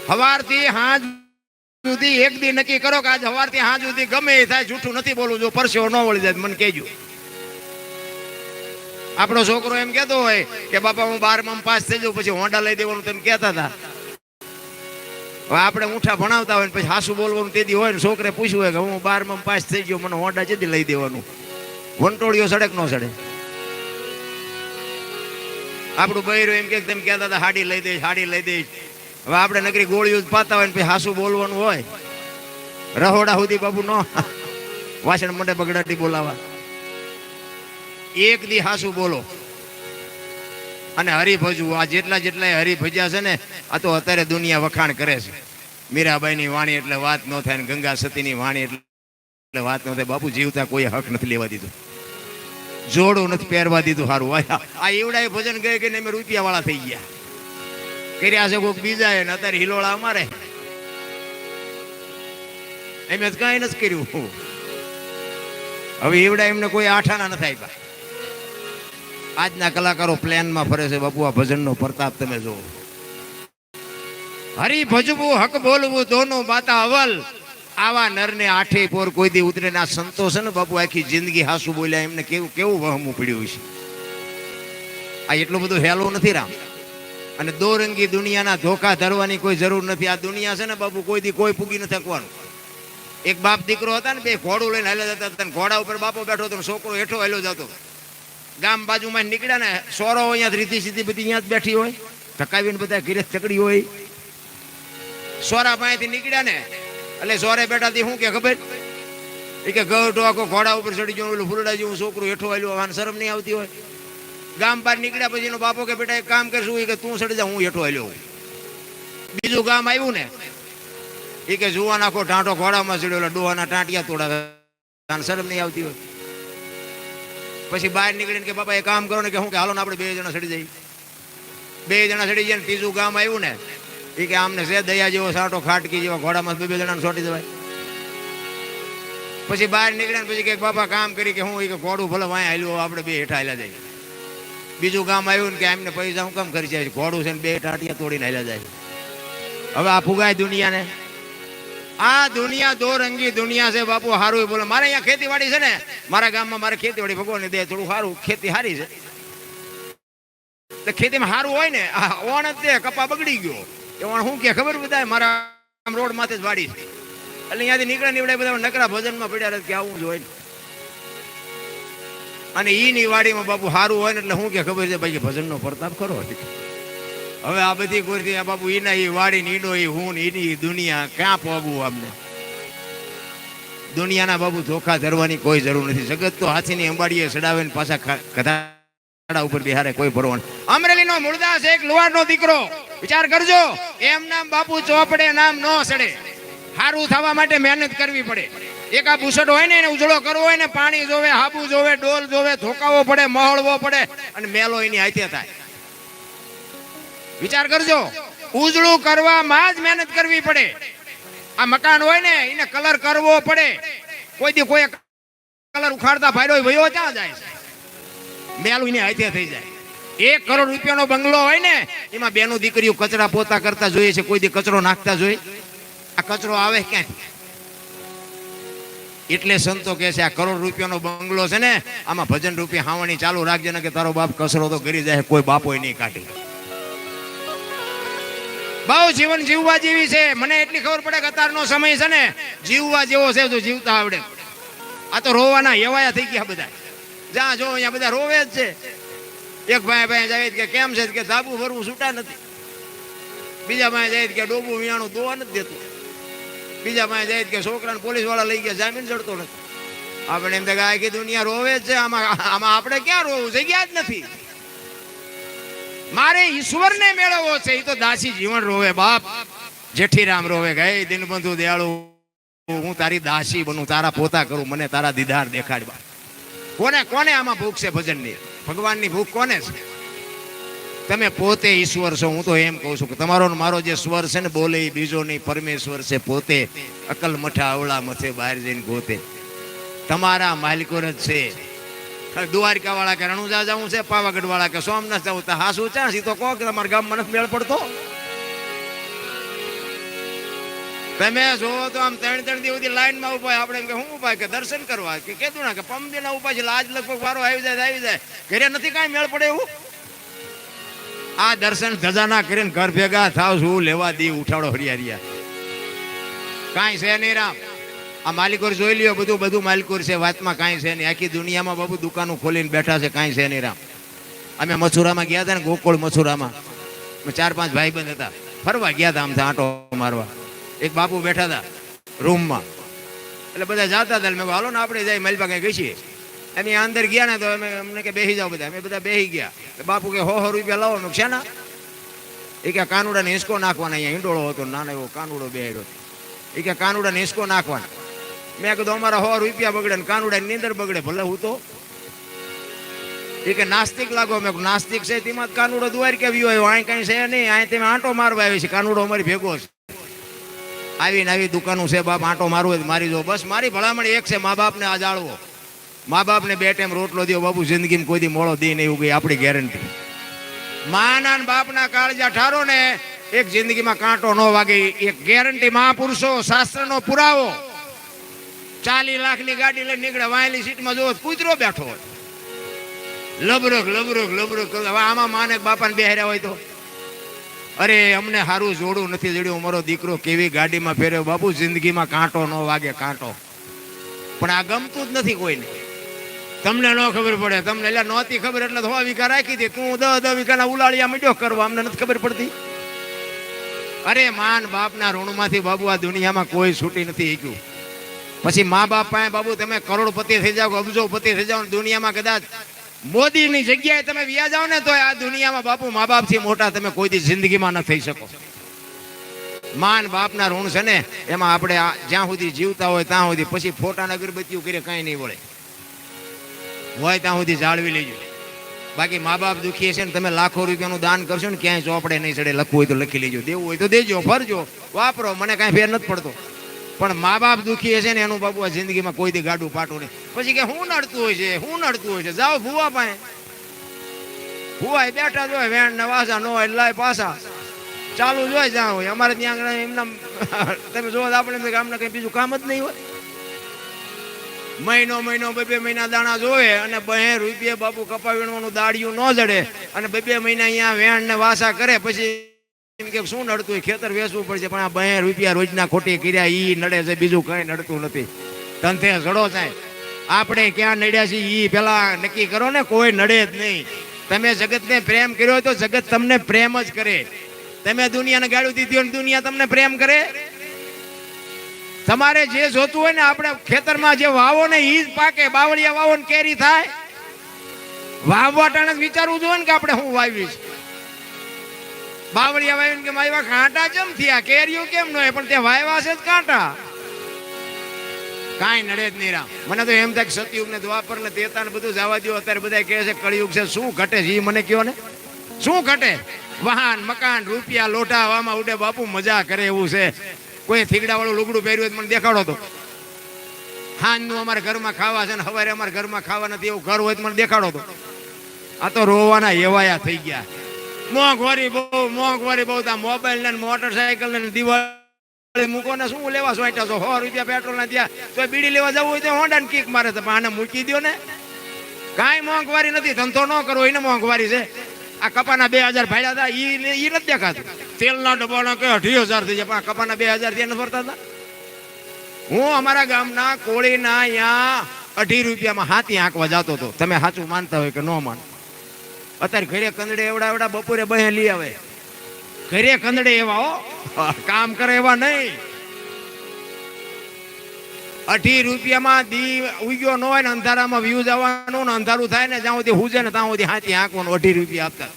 સવારથી હાંજ સુધી એક દી નક્કી કરો કે આજ સવારથી હાંજ સુધી ગમે એ થાય જૂઠું નથી બોલવું, જો પરસેવો ન વળી જાય મને કહેજો. આપણો છોકરો એમ કેતો હોય કે બાપા હું 12માં પાસ થઈ જાઉં પછી હોન્ડા લઈ દેવાનું તેમ કહેતા હતા. હવે આપણે ઊંઠા ભણાવતા હોય ને પછી હાસુ બોલવાનું તેથી હોય ને છોકરે પૂછ્યું હોય કે હું 12માં પાસ થઈ ગયો મને હોન્ડા જેથી લઈ દેવાનું, વંટોળિયો સડે કે ન સડે? આપણું બૈરું એમ કે તેમ કહેતા હતા હાડી લઈ દઈશ હાડી લઈ દઈશ. હવે આપણે નકરી ગોળીઓ જ પાતા હોય ને પછી હાસુ બોલવાનું હોય, રહોડા સુધી બાબુ નો વાસણ મંડે બગડાટી બોલાવા. એક દી હાસુ બોલો અને હરિભજવું. આ જેટલા જેટલા હરિભજ્યા છે ને આ તો અત્યારે દુનિયા વખાણ કરે છે. મીરાબાઈની વાણી એટલે વાત ન થાય ને ગંગા સતીની વાણી એટલે વાત ન થાય. બાપુ જીવતા કોઈ હક નથી લેવા દીધું, જોડું નથી પહેરવા દીધું. સારું આ એવડા ભજન ગયે કે અમે રૂપિયા વાળા થઈ ગયા, કર્યા છે કોઈક બીજા ને અત્યારે હિલોળા અમારે એમ જ કઈ નથી કર્યું. હવે એવડા એમને કોઈ આઠાના નથી આપ્યા. આજના કલાકારો પ્લેનમાં ફરે છે બાપુ. આ ભજનનો પ્રતાપ તમે જુઓ. હરી ભજવું હક બોલવું દોનો બાતા અવલ. આવા નરને આઠે પોર કોઈ દી ઉતરે ના સંતો છે ને બાપુ આખી જિંદગી હાસુ બોલ્યા. એમને કેવું કેવું વહમું પડ્યું છે. આ એટલું બધું હેલું નથી રામ. અને દોરંગી દુનિયાના ધોખા ધરવાની કોઈ જરૂર નથી. આ દુનિયા છે ને બાપુ કોઈ દી કોઈ પૂગી નથી શકવાનું. એક બાપ દીકરો હતા ને, બે ઘોડું લઈને હાલ્યા જતા હતા. ઘોડા ઉપર બાપો બેઠો હતો, છોકરો હેઠો હાલ્યો જતો. ગામ બાજુમાં નીકળ્યા ને સોરો અહીંયા રીતિ સીધી બધી અહીંયા જ બેઠી હોય, ધકાવીને બધા ઘીરે ચકડી હોય. સોરા પાસેથી નીકળ્યા ને એટલે સોરે બેઠાથી શું કે ખબર એ કે ગઢો આખો ઘોડા ઉપર ચડી ગયો, ઓલું ફૂલડા જેવું છોકરું હેઠો હાલ્યો. આને શરમ નહીં આવતી હોય? ગામ બહાર નીકળ્યા પછી એનો બાપો કે બેટા એક કામ કરશું એ કે તું ચડી જા, હું હેઠો હાલ્યો. બીજું ગામ આવ્યું ને એ કે જુવા નાખો ટાંટો ઘોડામાં ચડ્યો, એટલે ડોહાના ટાંટિયા તોડાવે. આને શરમ નહીં આવતી હોય? પછી બહાર નીકળીને કે બાપા એ કામ કરો ને કે હું કે હાલો ને આપણે 2 જણા ચડી જઈએ. 2 જણા ચડી જાય ને ત્રીજું ગામ આવ્યું ને એ કે આમને છે દયા જેવો સાંટો ખાટકી જેવા ઘોડામાં 2 જણાને છોટી દેવાય. પછી બહાર નીકળ્યા પછી કે બાપા કામ કરી કે હું કે ઘોડું ભલે વાંય હાલ્યું, આપણે 2 હેઠા હાલ્યા જાય. બીજું ગામ આવ્યું ને કે એમને પૈસા હું કામ કરી જાય, ઘોડું છે ને 2 ટાંટિયા તોડીને હાલ્યા જાય. હવે આ ફુગાય દુનિયાને. આ દુનિયા દોરંગી દુનિયા છે બાપુ. સારું બોલો. મારે અહીંયા ખેતીવાડી છે ને, મારા ગામમાં મારે ખેતીવાડી ભગવાન દે થોડું સારું, ખેતી સારી છે. ખેતીમાં સારું હોય ને ઓણ જ દે કપા બગડી ગયો એ ઓણ શું કે ખબર બધા મારા રોડ માથે જ વાડી છે. એટલે અહીંયાથી નીકળે નીવડે બધા નકરા ભજનમાં પડ્યા કે આવું જ હોય. અને ઈની વાડીમાં બાપુ સારું હોય ને એટલે શું કે ખબર છે ભાઈ ભજનનો પ્રતાપ ખરો. હવે આ બધી કોઈ બાપુ ઈના એ વાડી ઈનો એ હું એની દુનિયા ક્યાં પોગવું? અમને દુનિયાના બાપુ ધોખા ધરવાની કોઈ જરૂર નથી. જગત તો હાથીની અંબાડીએ ચડાવે ને પાછા ગધા ઉપર બિહારે કોઈ ભરવાનું. અમરેલીનો મૂળદાસ એક લુવાડનો દીકરો, વિચાર કરજો. એમ નામ બાપુ ચોપડે નામ ન સડે. સારું થવા માટે મહેનત કરવી પડે. એક આ બુસટ હોય ને એને ઉજળો કરવો હોય ને પાણી જોવે, હાબુ જોવે, ડોલ જોવે, ધોકાવો પડે, મહળવો પડે અને મેલો એની હાથે થાય. વિચાર કરજો. ઉજળું કરવામાં જ મહેનત કરવી પડે. આ મકાન હોય ને એને કલર કરવો પડે. કોઈ દી કોઈ કલર ઉખાડતા ફાયદો ભયો ક્યાં જાય છે? મેલું એને હાથે થઈ જાય. 1 કરોડ રૂપિયાનો બંગલો હોય ને એમાં બેનો દીકરીઓ કચરા પોતા કરતા જોઈએ છે, કોઈ દી કચરો નાખતા જોઈએ? આ કચરો આવે ક્યાંથી? એટલે સંતો કહે છે આ કરોડ રૂપિયાનો બંગલો છે ને આમાં ભજન રૂપી હાવણી ચાલુ રાખજે ને કે તારો બાપ કચરો તો કરી જાય, કોઈ બાપો નહીં કાઢી. બહુ જીવન જીવવા જેવી છે. મને એટલી ખબર પડે કે અત્યારનો સમય છે ને જીવવા જેવો છે, જો જીવતા આવડે. આ તો રોવાના હેવાયા થઈ ગયા બધા. જ્યાં જો અહીંયા બધા રોવે જ છે. એક ભાઈ જાય કે કેમ છે કે ધાબુ ભરવું છૂટા નથી. બીજા ભાઈ જાય કે ડોબું વિયાણું દોવા નથી દેતું. બીજા ભાઈ જાય કે છોકરાને પોલીસ વાળા લઈ ગયા જામીન ચડતો નથી. આપણે એમ કે આખી દુનિયા રોવે જ છે. આમાં આપણે ક્યાં રોવું? જગ્યા જ નથી. મારે ઈશ્વરને મેળવવો છે. એ તો દાસી જીવન રોવે બાપ. જેઠીરામ રોવે ગઈ દિનબંધુ દયાળુ હું તારી દાસી બનું, તારા પોતા કરું, મને તારા દીદાર દેખાડ. કોને કોને આમાં ભૂખ છે ભજનની? ભગવાનની ભૂખ કોને છે? તમે પોતે ઈશ્વર છો. હું તો એમ કહું છું કે તમારો મારો જે સ્વર છે ને બોલે એ બીજો નહીં, પરમેશ્વર છે પોતે. અકલ મઠા અવળા મથે બહાર જઈને ગોતે. તમારા માલિકોર જ છે. દ્વારકા વાળા કે રણુજા જવું છે, પાવાગઢ વાળા કે સોમનાથ જવું, તો હાસુ ચા સી તો કહો કે તમારા ગામમાં નથી મેળ પડતો. તમે જોવો તો આમ 3-3 દિવસ સુધી લાઈનમાં ઉભા. આપણે એમ કે શું ઉભા કે દર્શન કરવા કે કીધું ના કે પમદીના ઉભા છે. આજ લગભગ વારો આવી જાય. ઘરે નથી કાંઈ મેળ પડે એવું. આ દર્શન ધજાના કરીને ઘર ભેગા થાવ શું લેવા દી ઉઠાડો હરિયારિયા કાંઈ છે નહીં રામ. આ માલિકોર જોઈ લ્યો, બધું માલિકોર છે. વાતમાં કાંઈ છે નહીં. આખી દુનિયામાં બાબુ દુકાનો ખોલીને બેઠા છે. કાંઈ છે નહીં રામ. અમે મથુરામાં ગયા હતા ને, ગોકુળ મથુરામાં 4-5 ભાઈબંધ હતા. ફરવા ગયા હતા આમ આંટો મારવા. એક બાપુ બેઠા હતા રૂમમાં, એટલે બધા જતા હતા. મેં હાલો ને આપણે જાય મલબા કઈ ગઈ છીએ. અમે અંદર ગયા ને તો અમને કે બેસી જાઓ બધા. અમે બધા બેસી ગયા. બાપુ કે 100 રૂપિયા લાવો. છે ને એ કે કાનુડાને હિંચકો નાખવાના. અહીંયા ઈંડોળો હતો, નાનો એવો કાનુડો બેહાડ્યો. એ કે કાનુડાને હિંચકો નાખવાના. મેં કીધું અમારા 100 રૂપિયા બગડે ને કાનુડાની નીંદર બગડે. ભલે હું તો એ કે નાસ્તિક લાગો. મેં નાસ્તિક છે તેમાં કાનુડો દુવાર કે આવ્યો હોય. અહીં કઈ છે નહીં. અહીં તમે આંટો મારવા આવી છે. કાનુડો અમારી ભેગો છે. આવીને આવી દુકાનો છે બાપ. આંટો મારવો હોય મારી જો. બસ મારી ભલામણ એક છે, મા બાપને આ જાળવો. મા બાપને 2 ટાઈમ રોટલો દો બાપુ. જિંદગીમાં કોઈ દી મોડો દે નહીં એવું ગઈ આપણી ગેરંટી. માના બાપના કાળજા ઠારો ને એક જિંદગીમાં કાંટો ન વાગે. એક ગેરંટી મહાપુરુષો શાસ્ત્રનો પુરાવો. 40 લાખની ગાડી લઈને નીકળે, વાયેલી સીટમાં જોવો કૂતરો બેઠો હોય. લબરક. હવે આમાં માને બાપાને બેહાર્યા હોય તો અરે અમને સારું જોડું નથી જડ્યું. મારો દીકરો કેવી ગાડીમાં ફેર્યો બાપુ. જિંદગીમાં કાંટો ન વાગે, કાંટો. પણ આ ગમતું જ નથી કોઈને. તમને ન ખબર પડે. તમને એટલે નહોતી ખબર એટલે 100 વીઘા રાખી દે. તું 10 વીઘાના ઉલાળિયા મીડ્યો કરવા. અમને નથી ખબર પડતી. અરે માન બાપના ઋણમાંથી બાબુ આ દુનિયામાં કોઈ છૂટી નથી શક્યું. પછી મા બાપ પાસે બાબુ તમે કરોડપતિ થઈ જાઓ, અબજોપતિ થઈ જાઓ. દુનિયામાં કદાચ મોદીની જગ્યાએ તમે વ્યા જાઓ ને તો આ દુનિયામાં બાપુ મા બાપથી મોટા તમે કોઈ દી જિંદગીમાં ન થઈ શકો. માન બાપના ઋણ છે ને એમાં આપણે જ્યાં સુધી જીવતા હોય ત્યાં સુધી. પછી ફોટાના અગરબત્તીઓ કરે કાંઈ નહીં વળે. હોય ત્યાં સુધી જાળવી લેજો. બાકી મા બાપ દુખી છે ને તમે લાખો રૂપિયાનું દાન કરશો ને ક્યાંય ચોપડે નહીં ચડે. લખવું હોય તો લખી લેજો, દેવું હોય તો દેજો, ફરજો, વાપરો. મને કાંઈ ફેર નથી પડતો. પણ મા બાપ દુખી છે ને એનું બાબુ આ જિંદગીમાં કોઈ દી ગાડું પાટું નહીં. પછી કે હું નડતું હોય છે. જાઓ ભુવા પાસે. ભુવા બેઠા જ હોય, વેણ ને વાસા ન હોય લાય પાસા ચાલુ જ હોય. જ્યાં હોય અમારે ત્યાં એમના તમે જોવો આપણે અમને કઈ બીજું કામ જ નહીં હોય. મહિનો 2 મહિના દાણા જોવે અને 2 રૂપિયા બાપુ કપા વીણવાનું દાડિયું ન જડે અને 2 મહિના અહીંયા વેણ ને વાસા કરે. પછી કે શું નડતું હોય, ખેતર વેચવું પડશે. પણ આ 2 રૂપિયા રોજના ખોટી કર્યા ઈ નડે છે, બીજું કઈ નડતું નથી. તંથે જડો થાય. આપણે ક્યાં નડ્યા છીએ ઈ પેલા નક્કી કરો ને. કોઈ નડે જ નહીં. તમે જગતને પ્રેમ કર્યો હોય તો જગત તમને પ્રેમ જ કરે. તમે દુનિયાને ગાળું દીધી હોય દુનિયા તમને પ્રેમ કરે. તમારે જે જોતું હોય ને આપણે ખેતરમાં જે વાવો ને ઈ જ પાકે. બાવળિયા વાવો ને કેરી થાય. વાવવા ટાણે વિચારવું જોઈએ ને કે આપણે શું વાવીશ. બાવળિયા વાવીને કે માયવા કાંટા કેમ થયા, કેરીઓ કેમ ન હોય, પણ તે વાયવા છે જ કાંટા. કાંઈ નડે જ નહીં રામ. મને તો એમ થાય કે સતયુગ ને દ્વાપર ને ત્રેતા ને બધું જવા દો. અત્યારે બધા કહે છે કળિયુગ છે. શું ઘટે છે મને કયો ને. શું ઘટે? વાહન, મકાન, રૂપિયા, લોટા વામાં ઉડે બાપુ. મજા કરે એવું છે. કોઈ થીગડા વાળું લુગડું પહેર્યું હોય મને દેખાડો તો. હાંજનું અમારે ઘરમાં ખાવા છે ને સવારે અમારે ઘરમાં ખાવા નથી એવું ઘર હોય તો મને દેખાડો તો. આ તો રોવાના એવાયા થઈ ગયા. મોંઘવારી બહુ. આ મોબાઈલ ને મોટરસાયકલ ને દિવાળી મૂકો ને શું લેવા સોંટ્યા છો. 100 રૂપિયા પેટ્રોલ ના ત્યાં તો બીડી લેવા જવું હોય તો હોન્ડા ને કિક મારે. તો આને મૂકી દો ને. કાંઈ મોંઘવારી નથી. ધંધો ન કરવો એને મોંઘવારી છે. આ કપાના 2000 ભાડ્યા હતા ઈ નથી દેખાતું. તેલના ડબ્બાના કે 28000 થઈ જાય. પણ કપાના 2000 ત્યાં ફરતા હતા. હું અમારા ગામના કોળીના અહીંયા 2.5 રૂપિયામાં હાથી આંકવા જતો હતો. તમે સાચું માનતા હોય કે ન માન. અત્યારે ઘરે કંદડે એવડા બપોરે બહે લઈ આવે. ઘરે કંદડે એવા કામ કરે એવા નહીં. 2.5 રૂપિયામાં દી ઉગ્યો ન હોય ને અંધારામાં વ્યૂઝ આવવાનું ને અંધારું થાય ને જ્યાં સુધી હુજે ને ત્યાં સુધી હાથી આંકવાનું. 2.5 રૂપિયા આપતા.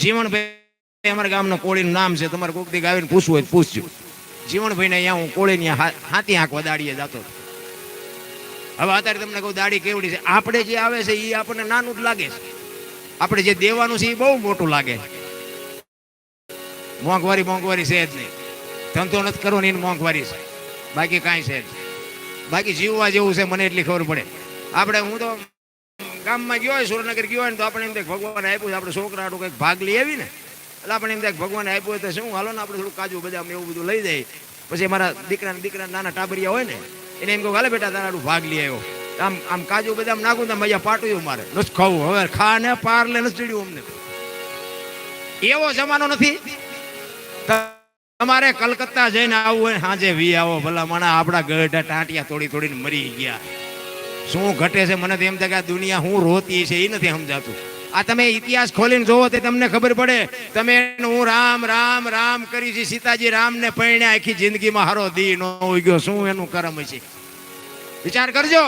જીવણભાઈ અમારા ગામના કોળીનું નામ છે. તમારે કોઈક દી આવીને પૂછવું હોય પૂછજો. જીવણભાઈ ને અહીંયા હું કોળીની હાથી આંકવા દાડીએ જતો. હવે અત્યારે તમને કહું દાડી કેવડી છે. આપણે જે આવે છે એ આપણને નાનું જ લાગે છે. આપણે જે દેવાનું છે એ બહુ મોટું લાગે. મોંઘવારી છે જ નહીં. ધંધો નથી કરવો ને એની મોંઘવારી છે. બાકી કાંઈ છે જ. બાકી જીવવા જેવું છે મને એટલી ખબર પડે. આપણે હું તો ગામમાં ગયો હોય, સુરેન્દ્રનગર ગયો હોય ને તો આપણે એમ થાય ભગવાન આપ્યું છે. આપણે છોકરાનું કંઈક ભાગ લઈ આવી ને એટલે આપણે એમ થાય ભગવાન આપ્યું હોય તો શું હાલો ને આપણે થોડું કાજુ બદામ એવું બધું લઈ જાય. પછી અમારા દીકરા નાના ટાબરિયા હોય ને એને એમ કહું હાલે બેટા તારું ભાગ લઈ આવ્યો, આમ આમ કાજુ બદામ નાખું તો મજા પાટું મારે નથી ખાવું, હવે ખા ને પાર લે નથી ચડ્યું અમને. એવો જમાનો નથી. તમારે કલકત્તા જઈને આવવું હોય સાંજે વી આવો ભલા માણા, આપણા ગઢા ટાંટિયા તોડીને મરી ગયા. શું ઘટે છે મને તો એમ થાય કે આ દુનિયા હું રોતી છે એ નથી સમજાતું. આ તમે ઇતિહાસ ખોલીને જોવો તો તમને ખબર પડે. તમે હું રામ રામ રામ કરી છે, સીતાજી રામને પરણ્યા, આખી જિંદગીમાં હારો દી નો ઉગ્યો, શું એનું કરમ છે વિચાર કરજો.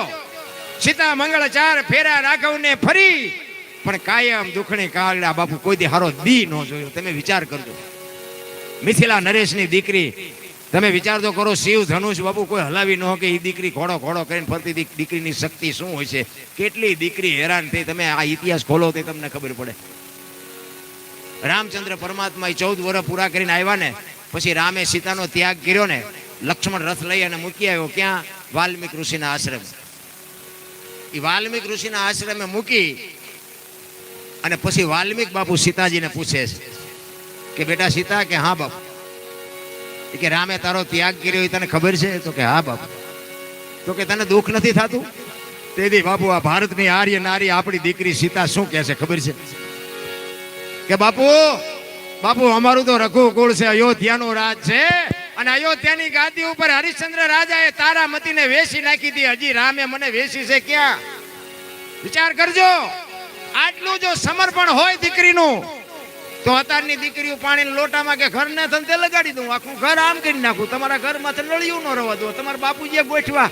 સીતા મંગળ 4 ફેરા રાઘવને ફરી, પણ કાયમ દુખણી કાગડા બાપુ કોઈ દી હારો દી નો જોયો. તમે વિચાર કરજો. મિથિલા નરેશની દીકરી, તમે વિચાર તો કરો, શિવ ધનુષ બાપુ કોઈ હલાવી ન કે એ દીકરી ઘોડો કરીને ફરતી દીકરીની શક્તિ શું હોય છે, કેટલી દીકરી હેરાન થઈ. તમે આ ઇતિહાસ ખોલો તો તમને ખબર પડે. રામચંદ્ર પરમાત્મા 14 વર્ષ પૂરા કરીને આવ્યા ને પછી રામે સીતાનો ત્યાગ કર્યો ને, લક્ષ્મણ રથ લઈ અને મૂકી આવ્યો ક્યાં? વાલ્મીક ઋષિના આશ્રમ. એ વાલ્મીક ઋષિના આશ્રમે મૂકી અને પછી વાલ્મીક બાપુ સીતાજીને પૂછે છે કે બેટા સીતા, કે હા બાપુ, કે રામે તારો ત્યાગ કર્યો એ તને ખબર છે? તો કે હા બાપુ. તો કે તને દુઃખ નથી થતું? તેથી બાપુ આ ભારતની આર્ય નારી આપણી દીકરી સીતા શું કહે છે ખબર છે? કે બાપુ અમારું તો રઘુકુળ છે, અયોધ્યાનું રાજ છે, અને અયોધ્યાની ગાદી ઉપર હરિશ્ચંદ્ર રાજાએ તારામતીને વેસી નાખી હતી, હજી રામે મને વેસી છે ક્યાં? વિચાર કરજો. આટલું જો સમર્પણ હોય દીકરીનું તો અત્યારની દીકરીઓ પાણીના લોટામાં કે ઘર ને ધંધે લગાડી દઉં, આખું ઘર આમ કરી નાખું, તમારા ઘરમાં નળિયું ન રવા દો, તમારા બાપુજીએ ગોઠવા